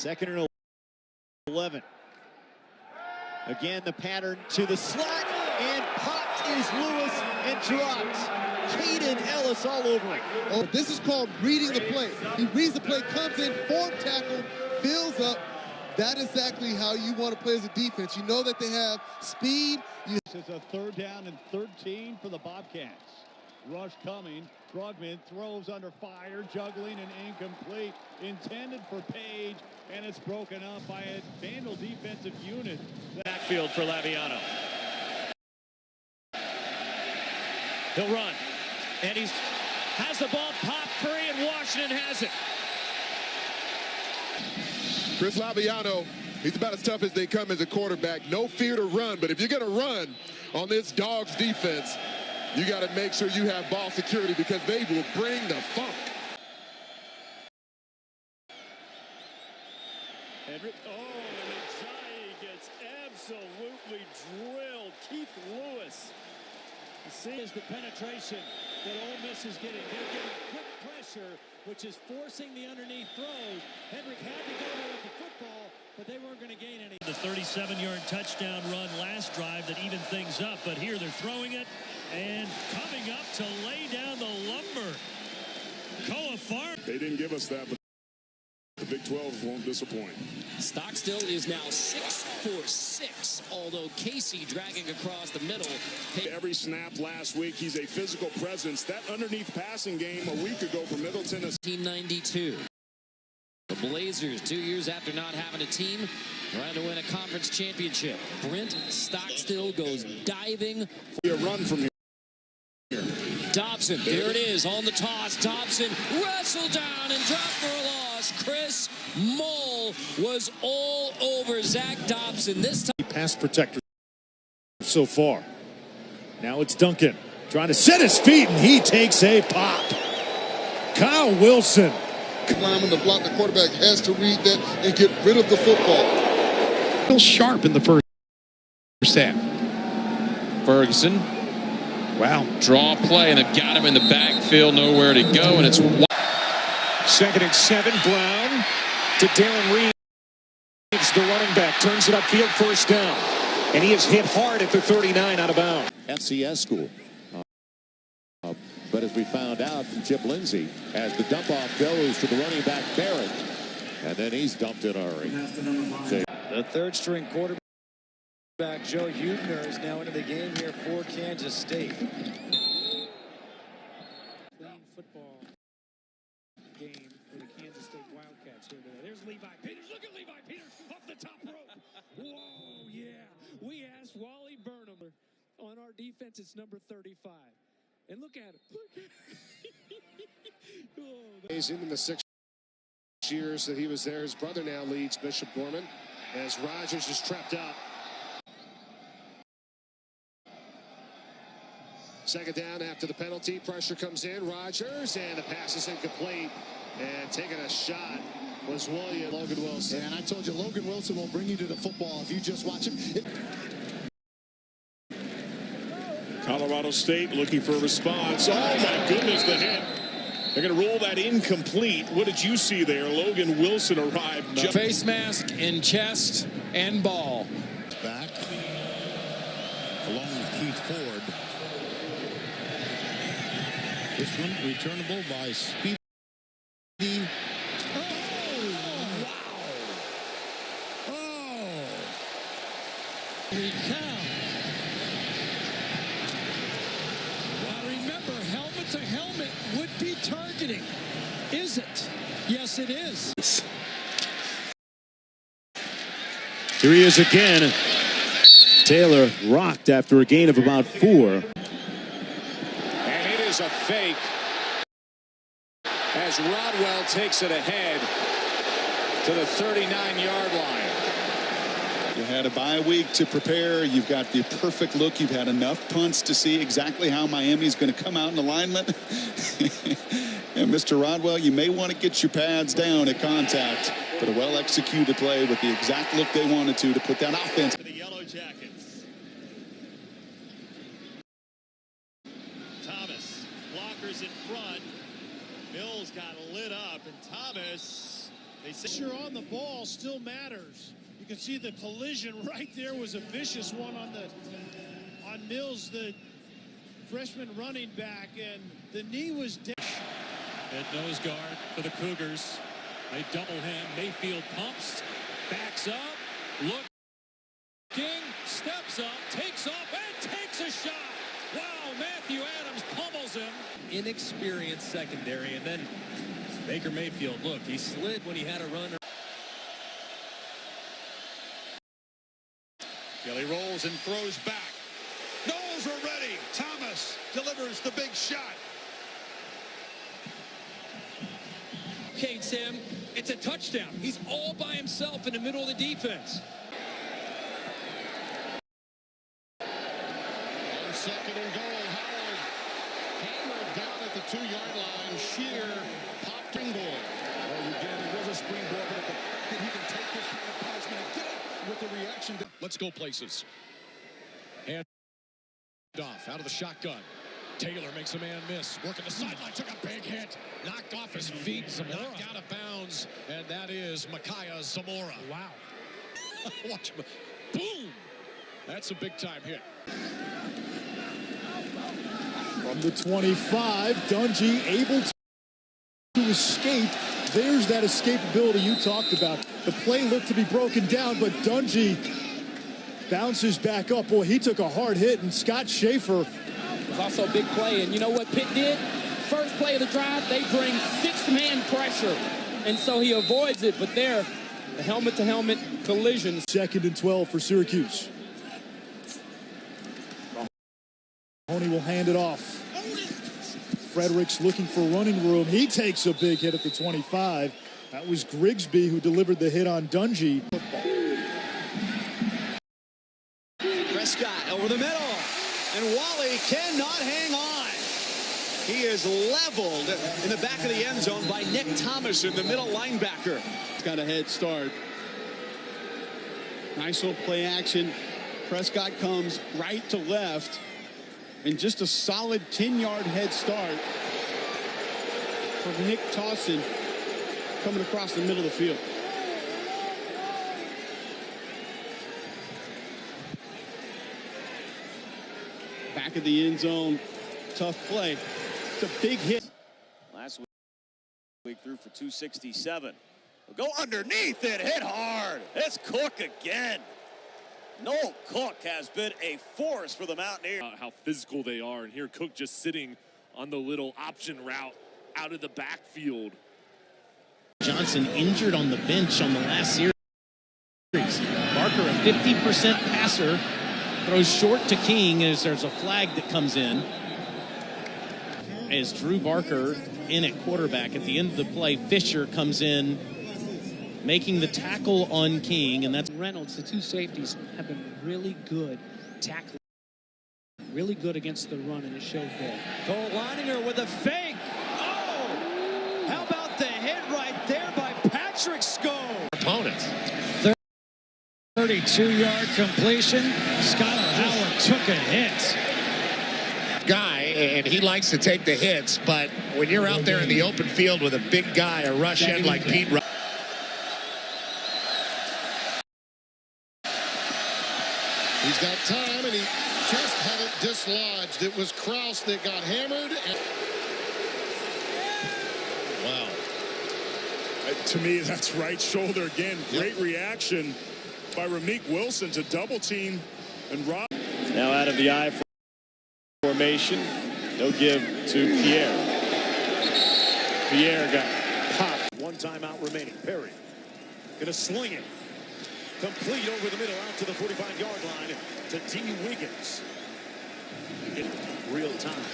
2nd and 11. Again, the pattern to the slot, and popped is Lewis and dropped. Kaden Elliss all over it. Oh, this is called reading the play. He reads the play, comes in, form tackle, fills up. That is exactly how you want to play as a defense. You know that they have speed. This is a 3rd down and 13 for the Bobcats. Rush coming. Brugman throws under fire, juggling and incomplete. Intended for Page, and it's broken up by a Vandal defensive unit. Backfield for Laviano. He'll run. And he has the ball popped free, and Washington has it. Chris Laviano, he's about as tough as they come as a quarterback. No fear to run, but if you're going to run on this Dogs defense, you got to make sure you have ball security because they will bring the funk. And Zai gets absolutely drilled. Keith Lewis. You see is the penetration that Ole Miss is getting. They're getting quick pressure, which is forcing the underneath throws. Hendrick had to go there with the football, but they weren't going to gain any. The 37-yard touchdown run last drive that evened things up, but here they're throwing it and coming up to lay down the lumber. Koa Farm. They didn't give us that, but the Big 12 won't disappoint. Stockstill is now 6 for 6, although Casey dragging across the middle. Every snap last week, he's a physical presence. That underneath passing game a week ago for Middleton is 1992. The Blazers, 2 years after not having a team, trying to win a conference championship. Brent Stockstill goes diving. A run from here. Dobson, there it is on the toss. Dobson wrestled down and dropped for a loss. Chris Moll was all over Zach Dobson this time. Pass protector so far. Now it's Duncan trying to set his feet, and he takes a pop. Kyle Wilson. Climbing the block, the quarterback has to read that and get rid of the football. Still sharp in the first half. Ferguson. Wow. Draw play, and they've got him in the backfield, nowhere to go, and it's 2nd and 7. Brown to Darren Reeves, the running back, turns it upfield, 1st down, and he is hit hard at the 39 out of bounds. FCS school. But as we found out from Chip Lindsey, as the dump-off goes to the running back Barrett, and then he's dumped in a hurry. The 3rd-string quarterback, Joe Huebner, is now into the game here for Kansas State. Clean football game for the Kansas State Wildcats here today. There's Levi Peters. Look at Levi Peters off the top rope. Whoa, yeah. We asked Wally Burnham on our defense. It's number 35. And look at him. Look at him. He's in the 6 years that he was there. His brother now leads Bishop Gorman as Rogers is trapped out. 2nd down after the penalty. Pressure comes in. Rogers, and the pass is incomplete. And taking a shot was Logan Wilson. And I told you, Logan Wilson will bring you to the football if you just watch him. Colorado State looking for a response. Oh, my goodness, the hit. They're going to roll that incomplete. What did you see there? Logan Wilson arrived. Face mask and chest and ball. Back, along with Keith Ford. This one returnable by Speedy. Oh, wow. Oh. Holy cow. Now remember, helmet to helmet would be targeting. Is it? Yes, it is. Here he is again. Taylor rocked after a gain of about 4. And it is a fake as Rodwell takes it ahead to the 39-yard line. You had a bye week to prepare. You've got the perfect look. You've had enough punts to see exactly how Miami's going to come out in alignment. And Mr. Rodwell, you may want to get your pads down at contact, but a well-executed play with the exact look they wanted to put that offense. The Yellow Jackets. Thomas, blockers in front. Mills got lit up, and Thomas Pressure on the ball still matters. You can see the collision right there was a vicious one on Mills, the freshman running back, and the knee was down. At nose guard for the Cougars. They double him. Mayfield pumps, backs up, looking, steps up, takes off, and takes a shot. Wow, Matthew Adams pummels him. Inexperienced secondary, and then Baker Mayfield, look, he slid when he had a run. Kelly rolls and throws back. Noles are ready. Thomas delivers the big shot. Okay, Sam, it's a touchdown. He's all by himself in the middle of the defense. On second and goal, Howard hammered down at the 2-yard line. Scherer popped and goal. Well, again, it was a springboard, but the fact that he can take this kind of punishment and get it with the reaction. Let's go places. Hand off out of the shotgun. Taylor makes a man miss. Working the sideline, took a big hit. Knocked off his feet. Zamora knocked out of bounds. And that is Miquiyah Zamora. Wow. Watch him. Boom. That's a big time hit. From the 25, Dungey able to escape. There's that escapability you talked about. The play looked to be broken down, but Dungey bounces back up. Boy, he took a hard hit, and Scott Schaefer. It was also a big play, and you know what Pitt did? First play of the drive, they bring 6-man pressure, and so he avoids it, but there, the helmet-to-helmet collision. 2nd and 12 for Syracuse. Mahoney will hand it off. Fredericks looking for running room. He takes a big hit at the 25. That was Grigsby who delivered the hit on Dungey. Prescott over the middle, and Wally cannot hang on. He is leveled in the back of the end zone by Nick Thomason, the middle linebacker. He's got a head start. Nice little play action. Prescott comes right to left, and just a solid 10-yard head start from Nick Thomason coming across the middle of the field. Back of the end zone, tough play. It's a big hit. Last week threw for 267. We'll go underneath it, hit hard. It's Cook again. Noel Cook has been a force for the Mountaineers. How physical they are, and here Cook just sitting on the little option route out of the backfield. Johnson injured on the bench on the last series. Barker, a 50% passer, throws short to King as there's a flag that comes in. As Drew Barker in at quarterback at the end of the play, Fisher comes in, making the tackle on King, and that's Reynolds. The two safeties have been really good tackling, really good against the run, and it showed there. Cole Leininger with a fake. Oh! How about the hit right there by Patrick Skov? Opponents. 32-yard completion. Skylar Howard took a hit. Guy, and he likes to take the hits, but when you're out there in the open field with a big guy, a rush end like Pete. He's got time, and he just had it dislodged. It was Kraus that got hammered. Wow. To me, that's right shoulder again. Great reaction by Ramik Wilson to double team and Rob. Now out of the I formation, no give to Pierre. Pierre got popped. One timeout remaining. Perry gonna sling it. Complete over the middle out to the 45-yard line to D. Wiggins. In real time.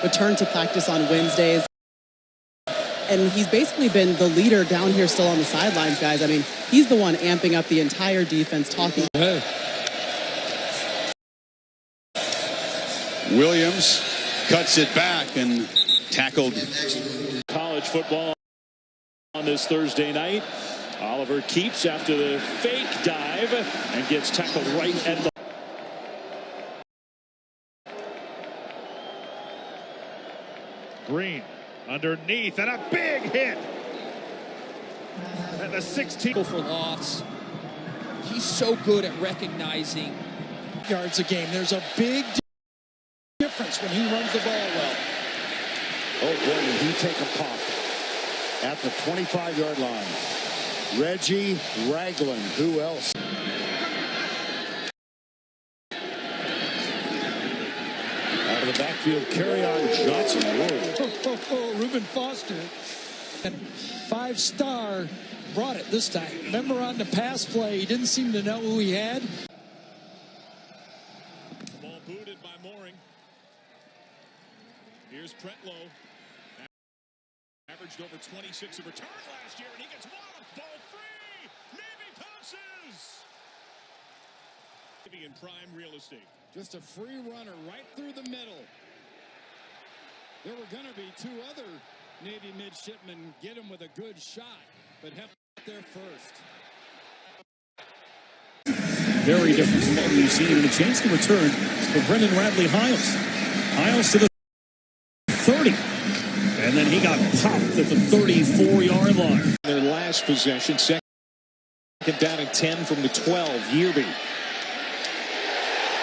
Return to practice on Wednesdays. And he's basically been the leader down here still on the sidelines, guys. I mean, he's the one amping up the entire defense, talking. Hey. Williams cuts it back and tackled. College football on this Thursday night. Oliver keeps after the fake dive and gets tackled right at the... Green underneath and a big hit. At the 16 for loss. He's so good at recognizing yards a game. There's a big difference when he runs the ball well. Oh, boy, did he take a pop at the 25-yard line. Reggie Ragland. Who else? Out of the backfield, Kerryon Johnson. Whoa. Reuben Foster. And 5-star brought it this time. Remember on the pass play, he didn't seem to know who he had. Ball booted by Mooring. Here's Pretlow. Averaged over 26 of return last year, and he gets walloped. Ball free. Navy passes. In prime real estate. Just a free runner right through the middle. There were going to be two other Navy midshipmen get him with a good shot, but Hep there first. Very different from what we've seen, and a chance to return for Brendan Radley-Hiles. Hiles to the 30, and then he got popped at the 34-yard line. Their last possession, second down and 10 from the 12. Yearby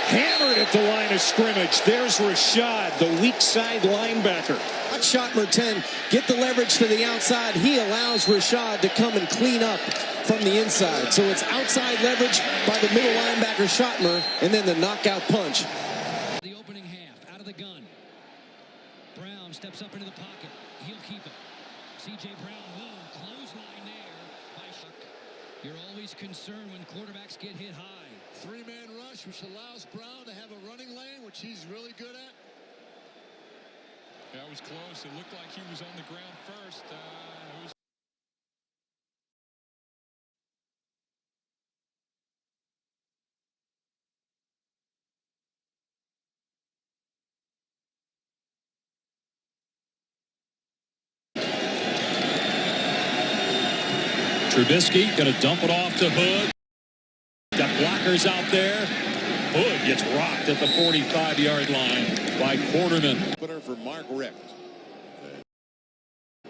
hammered at the line of scrimmage. There's Rashad, the weak side linebacker. Hot shot Merten, get the leverage to the outside. He allows Rashad to come and clean up from the inside. So it's outside leverage by the middle linebacker Schottmer, and then the knockout punch. The opening half, out of the gun. Brown steps up into the pocket. He'll keep it. C.J. Brown, clothesline there by Shuck. You're always concerned when quarterbacks get hit high. Three-man rush, which allows Brown to have a running lane, which he's really good at. That was close. It looked like he was on the ground first. Trubisky going to dump it off to Hood. Got blockers out there. Hood gets rocked at the 45-yard line by Quarterman. Opener for Mark Richt.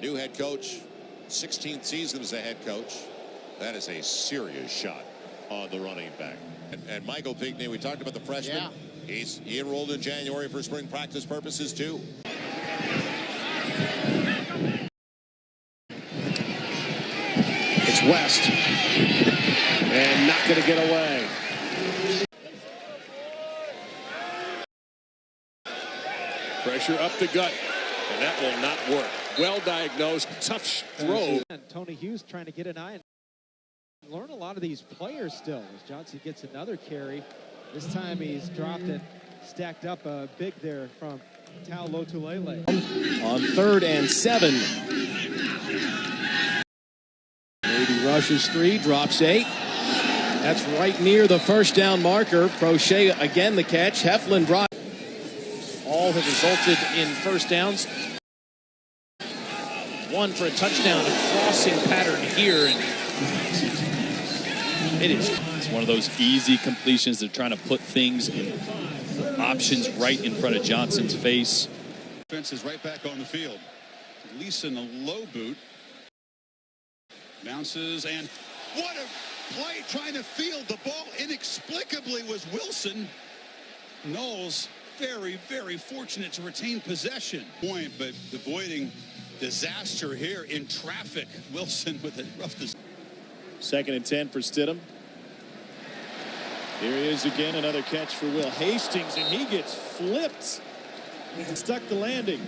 New head coach, 16th season as a head coach. That is a serious shot on the running back. And Michael Pinckney, we talked about the freshman. Yeah. He enrolled in January for spring practice purposes too. It's West. And not going to get away. Pressure up the gut, and that will not work. Well diagnosed, tough throw. Tony Hughes trying to get an eye and learn a lot of these players still. As Johnson gets another carry, this time he's dropped it, stacked up big there from Tau Lotulele. On 3rd and 7. Navy rushes 3, drops 8. That's right near the first down marker. Prochet again the catch. Heflin brought. All have resulted in first downs. One for a touchdown, a crossing pattern here. And it's one of those easy completions. They're trying to put things in options right in front of Johnson's face. Defense is right back on the field. Leeson, a low boot. Bounces, and what a play trying to field the ball inexplicably was Wilson. Knowles very, very fortunate to retain possession. Point, but avoiding disaster here in traffic. Wilson with a rough decision. 2nd and 10 for Stidham. Here he is again, another catch for Will Hastings, and he gets flipped. Stuck the landing.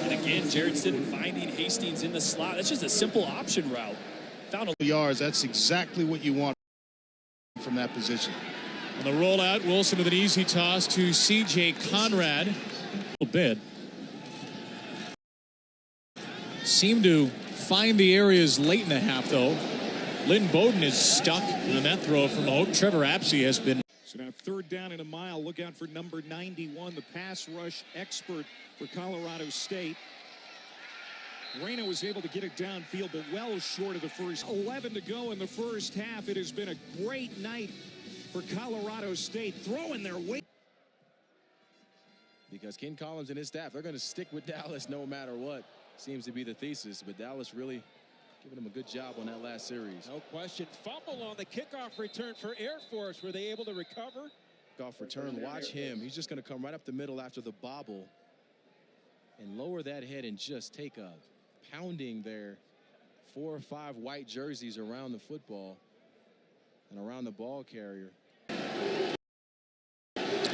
And again, Jared Stidham finding Hastings in the slot. That's just a simple option route. Found a yards. That's exactly what you want from that position. On the rollout, Wilson with an easy toss to C.J. Conrad. A little bit. Seemed to find the areas late in the half, though. Lynn Bowden is stuck in that throw from Hope. Trevor Apsey has been. So now 3rd down and a mile. Look out for number 91, the pass rush expert for Colorado State. Reyna was able to get it downfield, but well short of the first. 11 to go in the first half. It has been a great night for Colorado State, throwing their weight. because Ken Collins and his staff, they're going to stick with Dallas no matter what. Seems to be the thesis, but Dallas really giving them a good job on that last series. No question. Fumble on the kickoff return for Air Force. Were they able to recover? Kickoff return, watch him. He's just going to come right up the middle after the bobble and lower that head and just take a pounding there. 4 or 5 white jerseys around the football and around the ball carrier.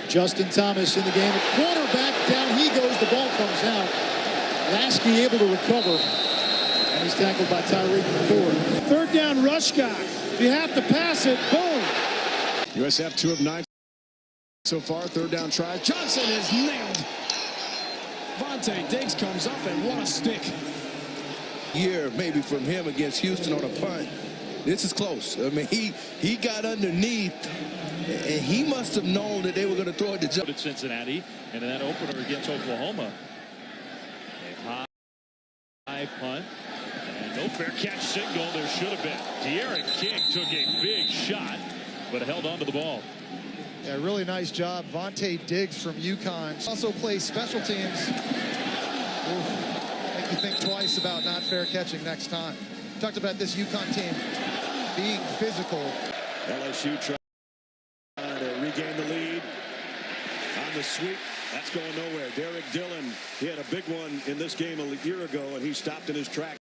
Justin Thomas in the game. At quarterback, down he goes. The ball comes out. Lasky able to recover. And he's tackled by Tyreek Ford. Third down rush guy. If you have to pass it, boom. USF 2 of 9 so far. Third down try. Johnson is nailed. Vontae Diggs comes up and what a stick. Year maybe from him against Houston on a punt. This is close. I mean, he got underneath, and he must have known that they were going to throw it to Johnson. Cincinnati, and in that opener against Oklahoma. A high punt. And no fair catch signal. There should have been. De'Aaron King took a big shot, but held on to the ball. Yeah, really nice job. Vontae Diggs from UConn also plays special teams. Make you think twice about not fair catching next time. Talked about this UConn team being physical. LSU trying to regain the lead on the sweep. That's going nowhere. Derek Dillon, he had a big one in this game a year ago, and he stopped in his tracks.